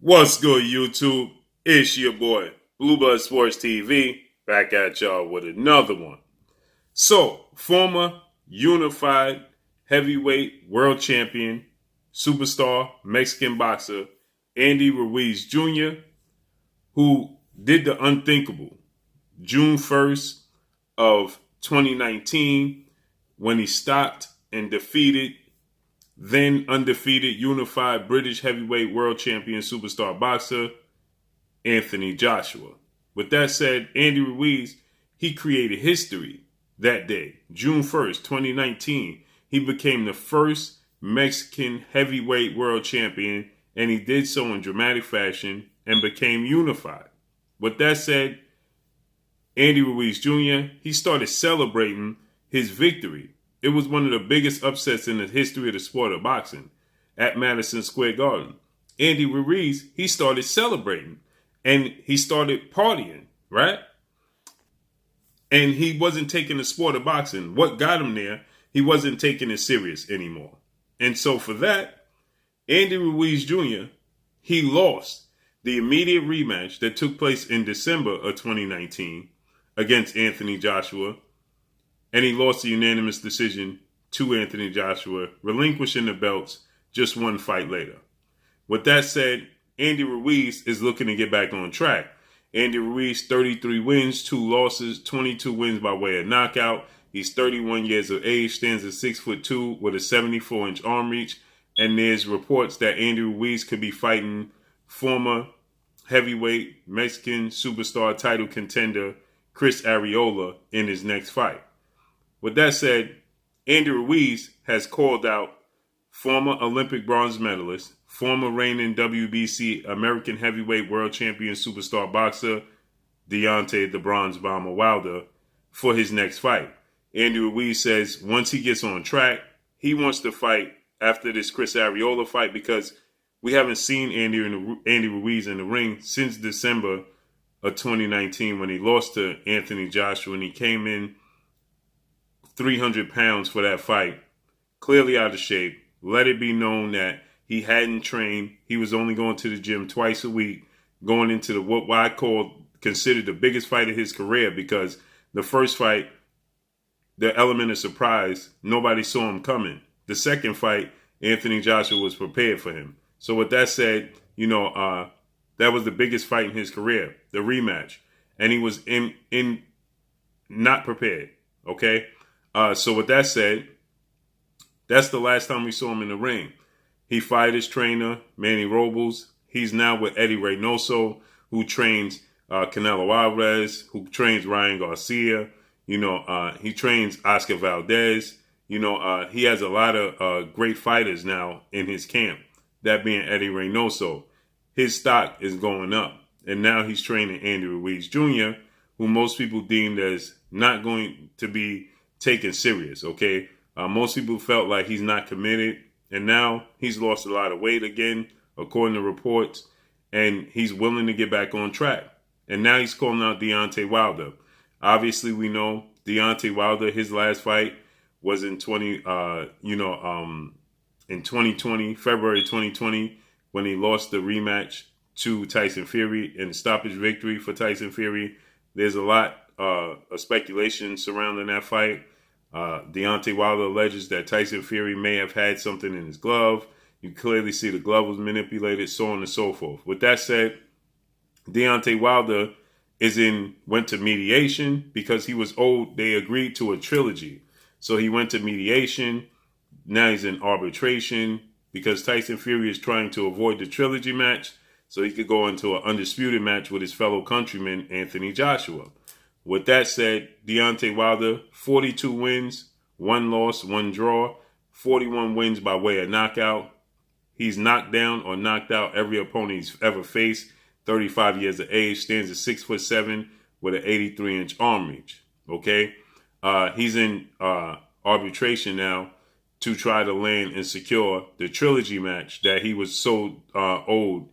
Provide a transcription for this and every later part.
What's good, YouTube? It's your boy, Bluebird Sports TV, back at y'all with another one. So, former unified heavyweight world champion, superstar, Mexican boxer, Andy Ruiz Jr., who did the unthinkable June 1st of 2019 when he stopped and defeated then undefeated unified British heavyweight world champion superstar boxer Anthony Joshua. With that said, Andy Ruiz, he created history that day, June 1st, 2019. He became the first Mexican heavyweight world champion, and he did so in dramatic fashion and became unified. With that said, Andy Ruiz Jr., he started celebrating his victory. It was one of the biggest upsets in the history of the sport of boxing at Madison Square Garden. Andy Ruiz, he started celebrating and he started partying, right? And he wasn't taking the sport of boxing. What got him there, he wasn't taking it serious anymore. And so for that, Andy Ruiz Jr., he lost the immediate rematch that took place in December of 2019 against Anthony Joshua. And he lost a unanimous decision to Anthony Joshua, relinquishing the belts just one fight later. With that said, Andy Ruiz is looking to get back on track. Andy Ruiz, 33 wins, 2 losses, 22 wins by way of knockout. He's 31 years of age, stands at 6'2" with a 74-inch arm reach. And there's reports that Andy Ruiz could be fighting former heavyweight Mexican superstar title contender Chris Arreola in his next fight. With that said, Andy Ruiz has called out former Olympic bronze medalist, former reigning WBC American heavyweight world champion superstar boxer Deontay the Bronze Bomber Wilder for his next fight. Andy Ruiz says once he gets on track, he wants to fight after this Chris Arreola fight because we haven't seen Andy Ruiz in the ring since December of 2019 when he lost to Anthony Joshua and he came in 300 pounds for that fight, clearly out of shape. Let it be known that he hadn't trained. He was only going to the gym twice a week, going into the what I considered the biggest fight of his career because the first fight, the element of surprise, nobody saw him coming. The second fight, Anthony Joshua was prepared for him. So with that said, that was the biggest fight in his career, the rematch. And he was in not prepared, okay? So with that said, that's the last time we saw him in the ring. He fired his trainer, Manny Robles. He's now with Eddie Reynoso, who trains Canelo Alvarez, who trains Ryan Garcia. He trains Oscar Valdez. He has a lot of great fighters now in his camp, that being Eddie Reynoso. His stock is going up. And now he's training Andy Ruiz Jr., who most people deemed as not going to be taken serious, okay? Most people felt like he's not committed, and now he's lost a lot of weight again, according to reports, and he's willing to get back on track. And now he's calling out Deontay Wilder. Obviously, we know Deontay Wilder, his last fight was in 2020, February 2020, when he lost the rematch to Tyson Fury and stoppage victory for Tyson Fury. There's a lot of speculation surrounding that fight. Deontay Wilder alleges that Tyson Fury may have had something in his glove. You clearly see the glove was manipulated, so on and so forth. With that said, Deontay Wilder went to mediation because he was owed. They agreed to a trilogy. So he went to mediation. Now he's in arbitration because Tyson Fury is trying to avoid the trilogy match so he could go into an undisputed match with his fellow countryman, Anthony Joshua. With that said, Deontay Wilder, 42 wins, 1 loss, 1 draw, 41 wins by way of knockout. He's knocked down or knocked out every opponent he's ever faced. 35 years of age, stands at 6'7" with an 83-inch arm reach. Okay, he's in arbitration now to try to land and secure the trilogy match that he was so owed.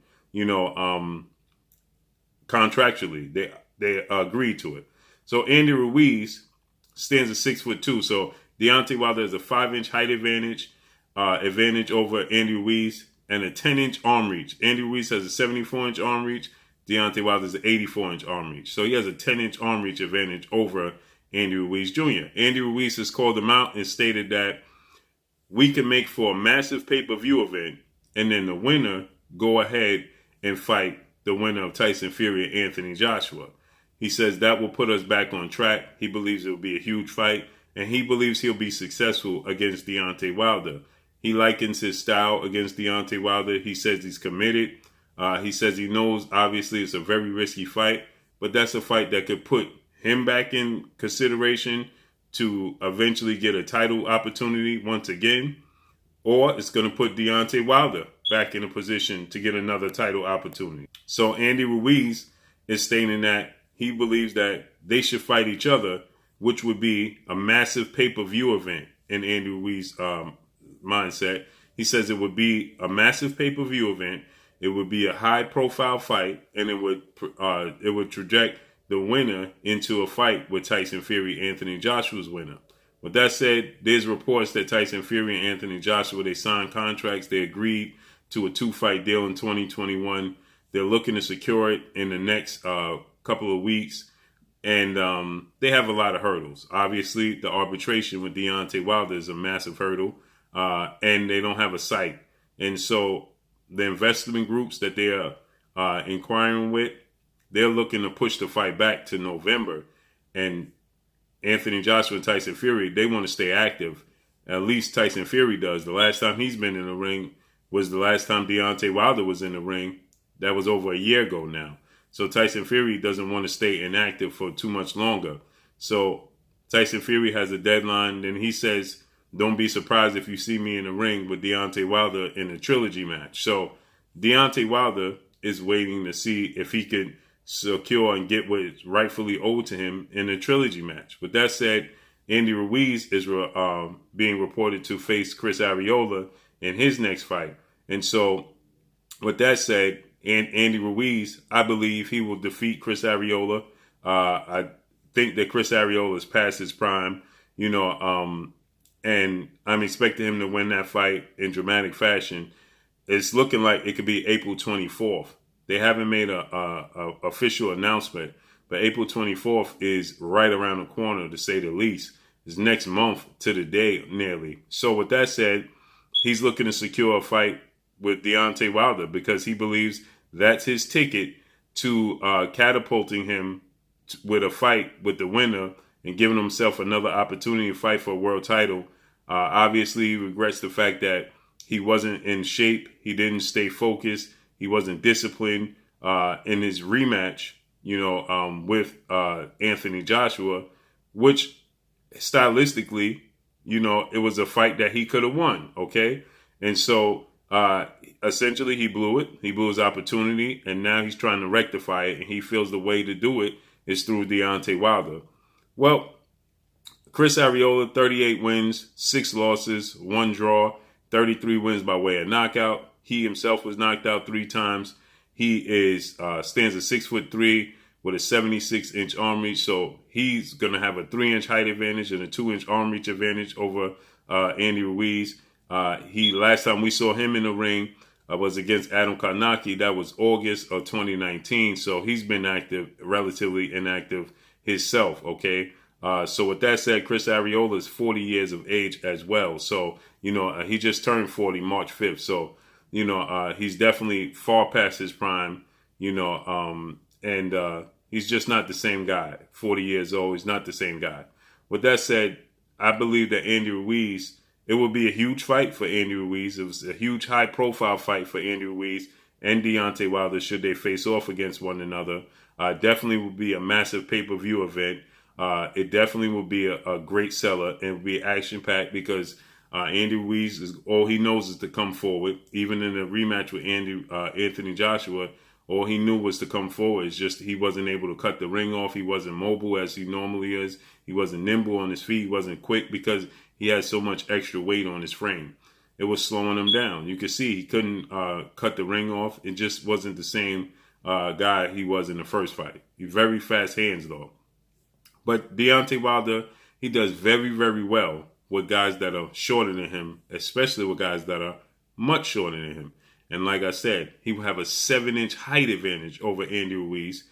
Contractually, they agreed to it. So Andy Ruiz stands at 6'2". So Deontay Wilder has a 5-inch height advantage over Andy Ruiz. and a 10-inch arm reach. Andy Ruiz has a 74-inch arm reach. Deontay Wilder has an 84-inch arm reach. So he has a 10-inch arm reach advantage over Andy Ruiz Jr. Andy Ruiz has called him out and stated that we can make for a massive pay-per-view event, and then the winner go ahead and fight the winner of Tyson Fury and Anthony Joshua. He says that will put us back on track. He believes it will be a huge fight, and he believes he'll be successful against Deontay Wilder. He likens his style against Deontay Wilder. He says he's committed. He says he knows, obviously, it's a very risky fight, but that's a fight that could put him back in consideration to eventually get a title opportunity once again, or it's going to put Deontay Wilder back in a position to get another title opportunity. So Andy Ruiz is stating that he believes that they should fight each other, which would be a massive pay-per-view event in Andy Ruiz's mindset. He says it would be a massive pay-per-view event. It would be a high-profile fight, and it would traject the winner into a fight with Tyson Fury, Anthony Joshua's winner. With that said, there's reports that Tyson Fury and Anthony Joshua, they signed contracts. They agreed to a 2-fight deal in 2021. They're looking to secure it in the next couple of weeks. And they have a lot of hurdles. Obviously, the arbitration with Deontay Wilder is a massive hurdle. And they don't have a site. And so the investment groups that they are inquiring with, they're looking to push the fight back to November. And Anthony Joshua and Tyson Fury, they want to stay active. At least Tyson Fury does. The last time he's been in the ring was the last time Deontay Wilder was in the ring. That was over a year ago now. So Tyson Fury doesn't want to stay inactive for too much longer. So Tyson Fury has a deadline. And he says, don't be surprised if you see me in the ring with Deontay Wilder in a trilogy match. So Deontay Wilder is waiting to see if he could secure and get what is rightfully owed to him in a trilogy match. With that said, Andy Ruiz is being reported to face Chris Arreola in his next fight. And so with that said, Andy Ruiz, I believe he will defeat Chris Arreola. I think that Chris Arreola is past his prime, and I'm expecting him to win that fight in dramatic fashion. It's looking like it could be April 24th. They haven't made a official announcement, but April 24th is right around the corner, to say the least. It's next month to the day, nearly. So with that said, he's looking to secure a fight with Deontay Wilder because he believes that's his ticket to catapulting him with a fight with the winner and giving himself another opportunity to fight for a world title. Obviously, he regrets the fact that he wasn't in shape. He didn't stay focused. He wasn't disciplined in his rematch, with Anthony Joshua, which stylistically, it was a fight that he could have won. Okay. And so essentially he blew it. He blew his opportunity, and now he's trying to rectify it. And he feels the way to do it is through Deontay Wilder. Well, Chris Arreola, 38 wins, 6 losses, 1 draw, 33 wins by way of knockout. He himself was knocked out 3 times. He stands at 6'3" with a 76-inch arm reach. So he's going to have a 3-inch height advantage and a 2-inch arm reach advantage over Andy Ruiz. Last time we saw him in the ring was against Adam Karnacki. That was August of 2019. So he's been active, relatively inactive himself. Okay. So with that said, Chris Arreola is 40 years of age as well. So, he just turned 40 March 5th. So, he's definitely far past his prime, and he's just not the same guy. 40 years old, he's not the same guy. With that said, I believe that Andy Ruiz, it will be a huge fight for Andy Ruiz. It was a huge high-profile fight for Andy Ruiz and Deontay Wilder should they face off against one another. Definitely will be a massive pay-per-view event. It definitely will be a great seller and will be action-packed because Andy Ruiz, all he knows is to come forward. Even in the rematch with Anthony Joshua, all he knew was to come forward. It's just he wasn't able to cut the ring off. He wasn't mobile as he normally is. He wasn't nimble on his feet. He wasn't quick because he had so much extra weight on his frame. It was slowing him down. You could see he couldn't cut the ring off. It just wasn't the same guy he was in the first fight. He very fast hands, though. But Deontay Wilder, he does very, very well with guys that are shorter than him, especially with guys that are much shorter than him. And like I said, he will have a 7-inch height advantage over Andy Ruiz.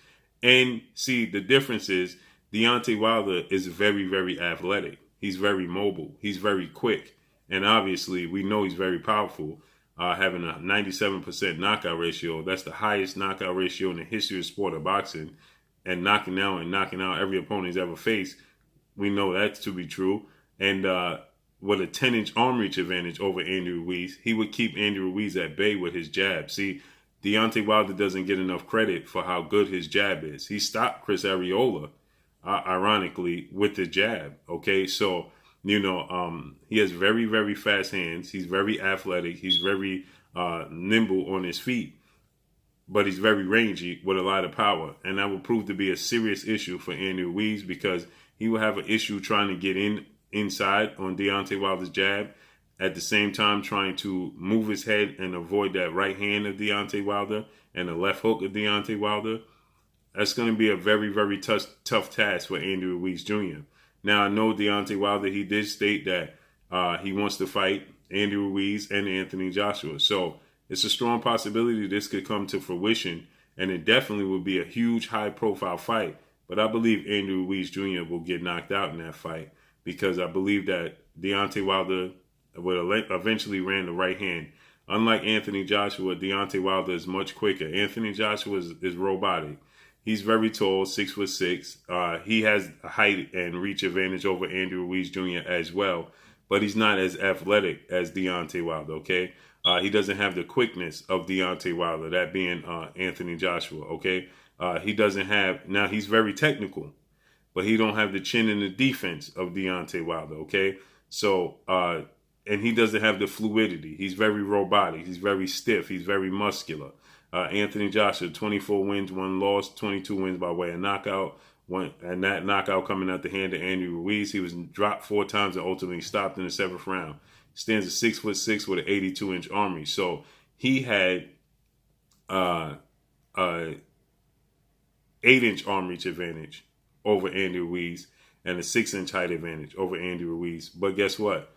And see, the difference is Deontay Wilder is very, very athletic. He's very mobile. He's very quick. And obviously, we know he's very powerful, having a 97% knockout ratio. That's the highest knockout ratio in the history of sport of boxing. And knocking out every opponent he's ever faced. We know that to be true. And with a 10-inch arm reach advantage over Andy Ruiz, he would keep Andy Ruiz at bay with his jab. See, Deontay Wilder doesn't get enough credit for how good his jab is. He stopped Chris Arreola, ironically, with the jab. Okay, so, he has very, very fast hands. He's very athletic. He's very nimble on his feet. But he's very rangy with a lot of power. And that will prove to be a serious issue for Andy Ruiz because he will have an issue trying to get inside on Deontay Wilder's jab, at the same time trying to move his head and avoid that right hand of Deontay Wilder and the left hook of Deontay Wilder. That's going to be a very, very tough task for Andy Ruiz Jr. Now, I know Deontay Wilder, he did state that he wants to fight Andy Ruiz and Anthony Joshua. So it's a strong possibility this could come to fruition, and it definitely will be a huge, high-profile fight. But I believe Andy Ruiz Jr. will get knocked out in that fight because I believe that Deontay Wilder will eventually land the right hand. Unlike Anthony Joshua, Deontay Wilder is much quicker. Anthony Joshua is robotic. He's very tall, 6'6". He has a height and reach advantage over Andy Ruiz Jr. as well, but he's not as athletic as Deontay Wilder, okay? He doesn't have the quickness of Deontay Wilder, that being Anthony Joshua, okay? He doesn't have, now he's very technical, but he don't have the chin and the defense of Deontay Wilder, okay? So, and he doesn't have the fluidity. He's very robotic. He's very stiff. He's very muscular. Anthony Joshua, 24 wins, 1 loss, 22 wins by way of knockout. And that knockout coming out the hand of Andy Ruiz. He was dropped 4 times and ultimately stopped in the 7th round. Stands at 6'6" with an 82-inch arm reach. So he had 8-inch arm reach advantage over Andy Ruiz and a 6-inch height advantage over Andy Ruiz. But guess what?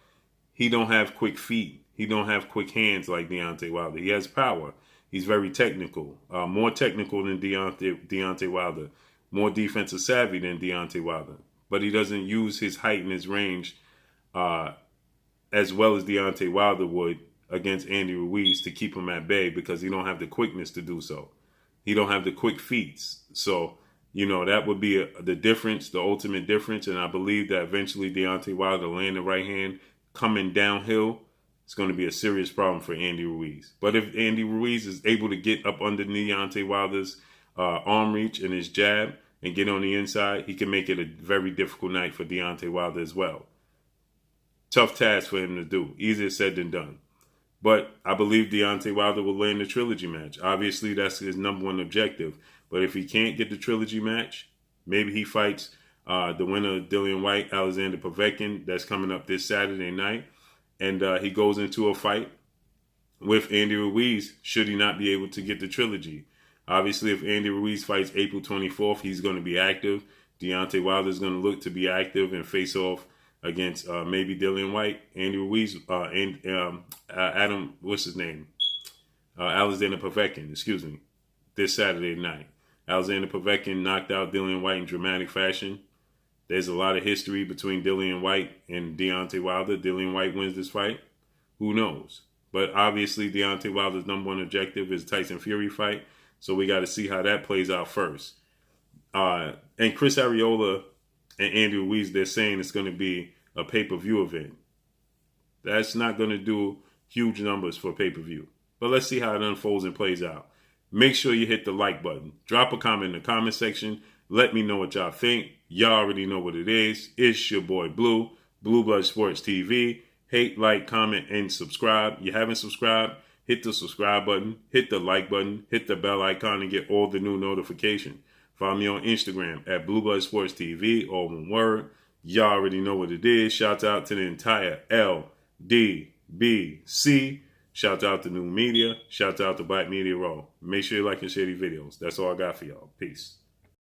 He don't have quick feet. He don't have quick hands like Deontay Wilder. He has power. He's very technical, more technical than Deontay Wilder, more defensive savvy than Deontay Wilder. But he doesn't use his height and his range as well as Deontay Wilder would against Andy Ruiz to keep him at bay because he don't have the quickness to do so. He don't have the quick feats. So, that would be the difference, the ultimate difference. And I believe that eventually Deontay Wilder land the right hand coming downhill. It's going to be a serious problem for Andy Ruiz. But if Andy Ruiz is able to get up under Deontay Wilder's arm reach and his jab and get on the inside, he can make it a very difficult night for Deontay Wilder as well. Tough task for him to do. Easier said than done. But I believe Deontay Wilder will land the trilogy match. Obviously, that's his #1 objective. But if he can't get the trilogy match, maybe he fights the winner of Dillian Whyte, Alexander Povetkin. That's coming up this Saturday night. And he goes into a fight with Andy Ruiz, should he not be able to get the trilogy. Obviously, if Andy Ruiz fights April 24th, he's going to be active. Deontay Wilder is going to look to be active and face off against maybe Dillian Whyte, Andy Ruiz, and Alexander Povetkin, this Saturday night. Alexander Povetkin knocked out Dillian Whyte in dramatic fashion. There's a lot of history between Dillian Whyte and Deontay Wilder. Dillian Whyte wins this fight. Who knows? But obviously, Deontay Wilder's #1 objective is Tyson Fury fight. So we got to see how that plays out first. And Chris Arreola and Andy Ruiz, they're saying it's going to be a pay-per-view event. That's not going to do huge numbers for pay-per-view. But let's see how it unfolds and plays out. Make sure you hit the like button. Drop a comment in the comment section. Let me know what y'all think. Y'all already know what it is. It's your boy Blue, Blue Blood Sports TV. Hate, like, comment, and subscribe. You haven't subscribed? Hit the subscribe button. Hit the like button. Hit the bell icon and get all the new notifications. Follow me on Instagram at Blue Blood Sports TV, all one word. Y'all already know what it is. Shout out to the entire LDBC. Shout out to New Media. Shout out to Black Media Raw. Make sure you like and share these videos. That's all I got for y'all. Peace.